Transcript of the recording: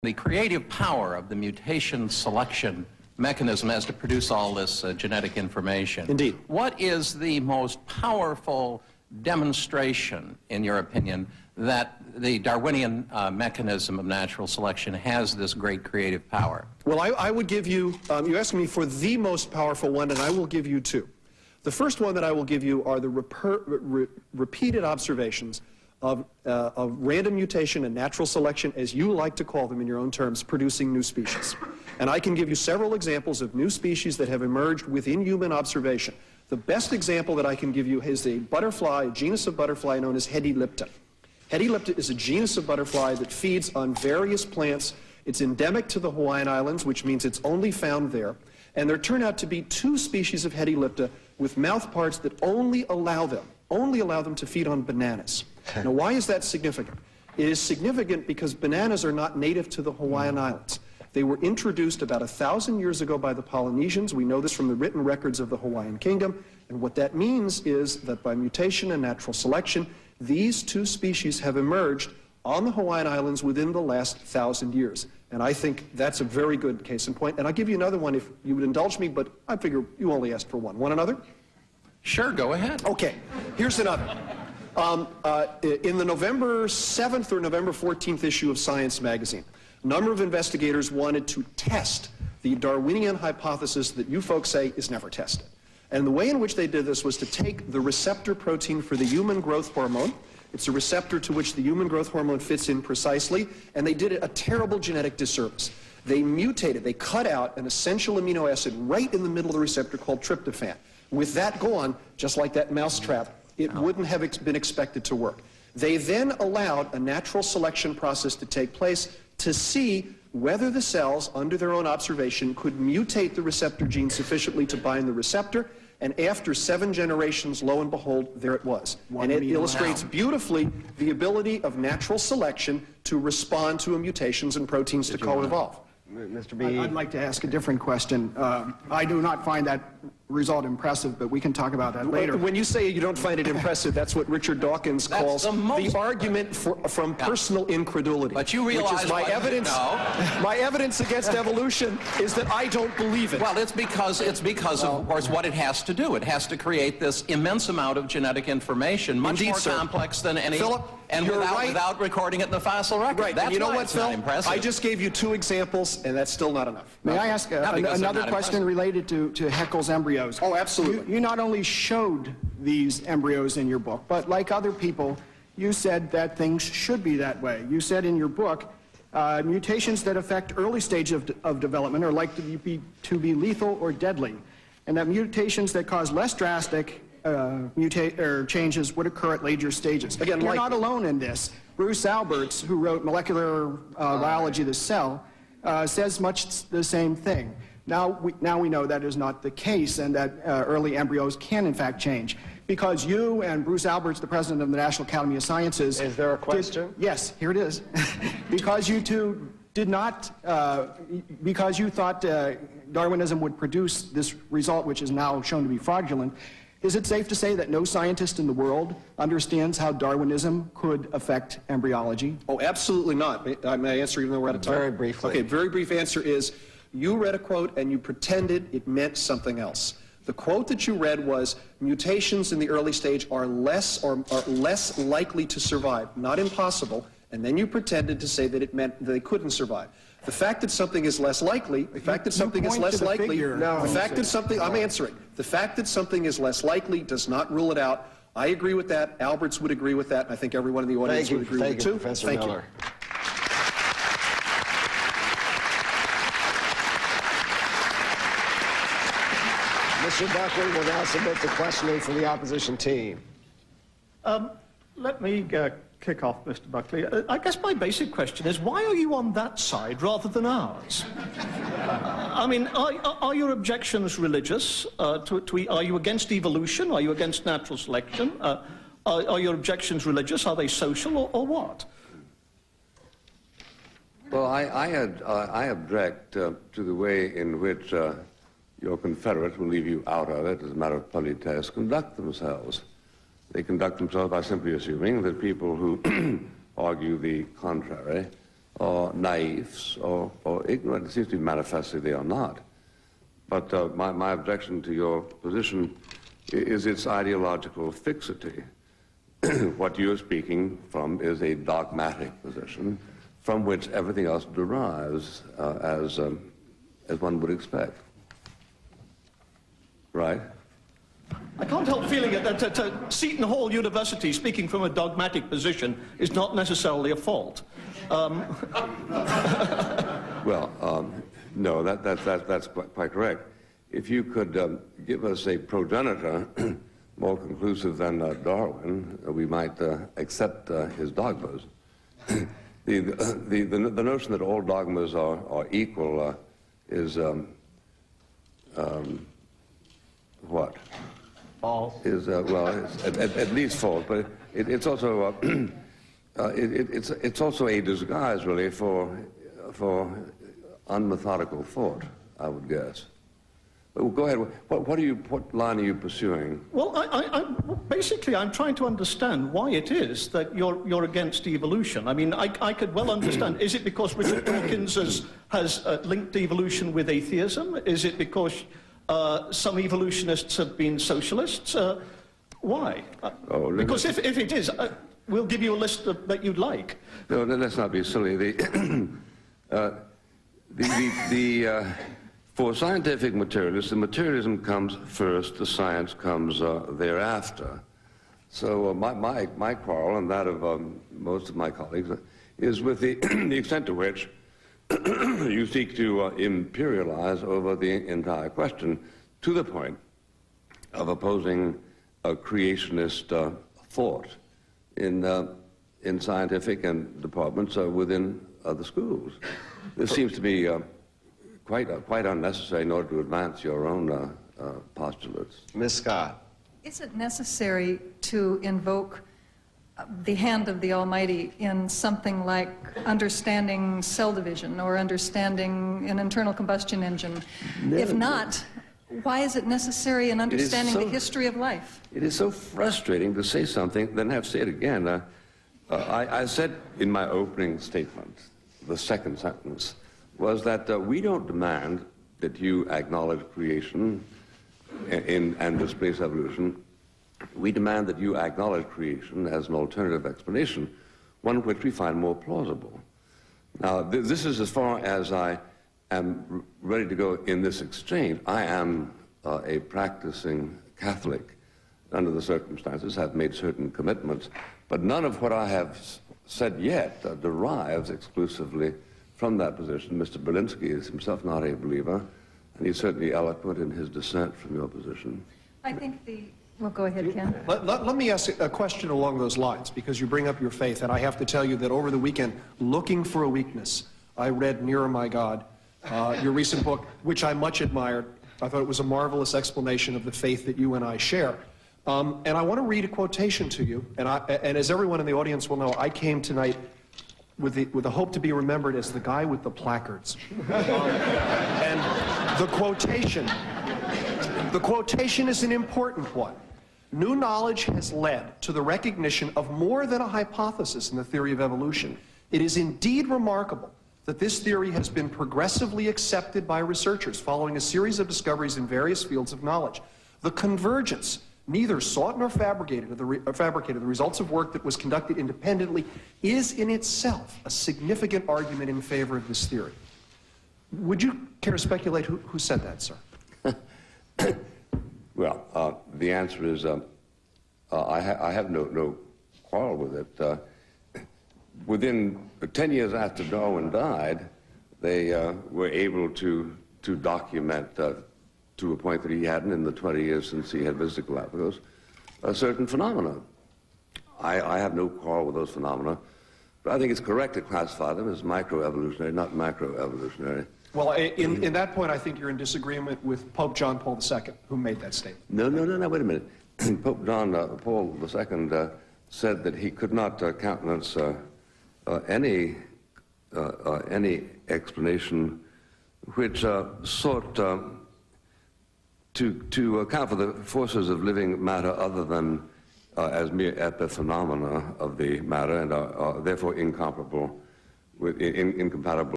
The creative power of the mutation selection mechanism as to produce all this genetic information. Indeed. What is the most powerful demonstration, in your opinion, that the Darwinian mechanism of natural selection has this great creative power? Well, I would give you, you asked me for the most powerful one, and I will give you two. The first one that I will give you are the repeated observations of random mutation and natural selection, as you like to call them in your own terms, producing new species. And I can give you several examples of new species that have emerged within human observation. The best example that I can give you is a butterfly, a genus of butterfly known as Hedylipta. Hedylipta is a genus of butterfly that feeds on various plants. It's endemic to the Hawaiian Islands, which means it's only found there. And there turn out to be two species of Hedylipta with mouth parts that only allow them to feed on bananas. Now, why is that significant? It is significant because bananas are not native to the Hawaiian Islands. They were introduced about 1,000 years ago by the Polynesians. We know this from the written records of the Hawaiian Kingdom. And what that means is that by mutation and natural selection, these two species have emerged on the Hawaiian Islands within the last 1,000 years. And I think that's a very good case in point. And I'll give you another one if you would indulge me, but I figure you only asked for one. Want another? Sure, go ahead. Okay, here's another. In the November 7th or November 14th issue of Science magazine, a number of investigators wanted to test the Darwinian hypothesis that you folks say is never tested. And the way in which they did this was to take the receptor protein for the human growth hormone. It's a receptor to which the human growth hormone fits in precisely, and they did it a terrible genetic disservice. They mutated, they cut out an essential amino acid right in the middle of the receptor called tryptophan. With that gone, just like that mousetrap, it wouldn't have been expected to work. They then allowed a natural selection process to take place to see whether the cells, under their own observation, could mutate the receptor gene sufficiently to bind the receptor. And after 7 generations, lo and behold, there it was. And it illustrates beautifully the ability of natural selection to respond to mutations in proteins to co-evolve. Mr. B. I'd like to ask a different question. I do not find that result impressive, but we can talk about that later. When you say you don't find it impressive, that's what Richard Dawkins calls the argument from personal incredulity. But you realize which is my evidence. My evidence against evolution is that I don't believe it. Well, it's because of course, what it has to do. It has to create this immense amount of genetic information, much more complex than any. Philip, and without recording it in the fossil record. Right. That's and you know why what, it's Phil? not impressive. I just gave you 2 examples, and that's still not enough. May I ask another question related to Haeckel's embryos? Oh, absolutely. You not only showed these embryos in your book, but like other people, you said that things should be that way. You said in your book, mutations that affect early stages of development are likely to be lethal or deadly, and that mutations that cause less drastic changes would occur at later stages. Again, you're not alone in this. Bruce Alberts, who wrote Molecular Biology of the Cell, says much the same thing. Now we know that is not the case, and that early embryos can in fact change. Because you and Bruce Alberts, the president of the National Academy of Sciences... Is there a question? Yes, here it is. Because you two did not, because you thought Darwinism would produce this result, which is now shown to be fraudulent, is it safe to say that no scientist in the world understands how Darwinism could affect embryology? Oh, absolutely not. May I answer even though we're out of time? Very briefly. Okay, very brief answer is, you read a quote and you pretended it meant something else. The quote that you read was, mutations in the early stage are less likely to survive, not impossible, and then you pretended to say that it meant that they couldn't survive. The fact that something is less likely, the fact that something is less likely, the fact that something, I'm answering, the fact that something is less likely does not rule it out. I agree with that, Alberts would agree with that, and I think everyone in the audience would agree with it too. Professor Thank Miller. you. Mr. Buckley will now submit the questioning for the opposition team. Let me kick off, Mr. Buckley. I guess my basic question is, why are you on that side rather than ours? I mean, are your objections religious? Are you against evolution? Are you against natural selection? Are your objections religious? Are they social, or what? Well, I object to the way in which your confederates, will leave you out of it as a matter of politesse, conduct themselves. They conduct themselves by simply assuming that people who argue the contrary or naifs or ignorant. It seems to be manifestly they are not. But my objection to your position is its ideological fixity. What you're speaking from is a dogmatic position from which everything else derives as one would expect. Right? I can't help feeling that Seton Hall University speaking from a dogmatic position is not necessarily a fault. Well, no, that's quite correct. If you could give us a progenitor more conclusive than Darwin, we might accept his dogmas. The notion that all dogmas are equal is what? False. Is well, it's at least false, but it's also it's also a disguise, really, for unmethodical thought, I would guess. But go ahead. What line are you pursuing? Well, basically, I'm trying to understand why it is that you're against evolution. I mean, I could well understand. Is it because Richard Dawkins has linked evolution with atheism? Is it because some evolutionists have been socialists? Why? Because if it is, we'll give you a list that you'd like. No, let's not be silly. For scientific materialists, the materialism comes first, the science comes thereafter. So my quarrel, and that of most of my colleagues, is with the extent to which you seek to imperialize over the entire question to the point of opposing a creationist thought in scientific and departments within the schools. This seems to be quite unnecessary in order to advance your own postulates. Ms. Scott. Is it necessary to invoke the hand of the Almighty in something like understanding cell division or understanding an internal combustion engine? No. If not, why is it necessary in understanding the history of life? It is so frustrating to say something, then have to say it again. I said in my opening statement, the second sentence, was that we don't demand that you acknowledge creation and displace evolution. We demand that you acknowledge creation as an alternative explanation, one which we find more plausible. Now, this is as far as I am ready to go in this exchange. I am a practicing Catholic. Under the circumstances, have made certain commitments, but none of what I have said yet derives exclusively from that position. Mr. Berlinski is himself not a believer, and he's certainly eloquent in his dissent from your position. I think well, go ahead, Ken. Let me ask a question along those lines, because you bring up your faith, and I have to tell you that over the weekend, looking for a weakness, I read Nearer My God, your recent book, which I much admired. I thought it was a marvelous explanation of the faith that you and I share. And I want to read a quotation to you, and as everyone in the audience will know, I came tonight with the hope to be remembered as the guy with the placards. And the quotation is an important one. New knowledge has led to the recognition of more than a hypothesis in the theory of evolution. It is indeed remarkable that this theory has been progressively accepted by researchers following a series of discoveries in various fields of knowledge. The convergence, neither sought nor fabricated, the results of work that was conducted independently, is in itself a significant argument in favor of this theory. Would you care to speculate who said that, sir? Well, the answer is I have no quarrel with it. Within 10 years after Darwin died, they were able to document to a point that he hadn't in the 20 years since he had visited Galapagos, a certain phenomena. I have no quarrel with those phenomena, but I think it's correct to classify them as microevolutionary, not macroevolutionary. Well, in that point, I think you're in disagreement with Pope John Paul II, who made that statement. No, wait a minute. Pope John Paul II said that he could not countenance any explanation which sought to account for the forces of living matter other than as mere epiphenomena of the matter and are therefore incomparable incompatible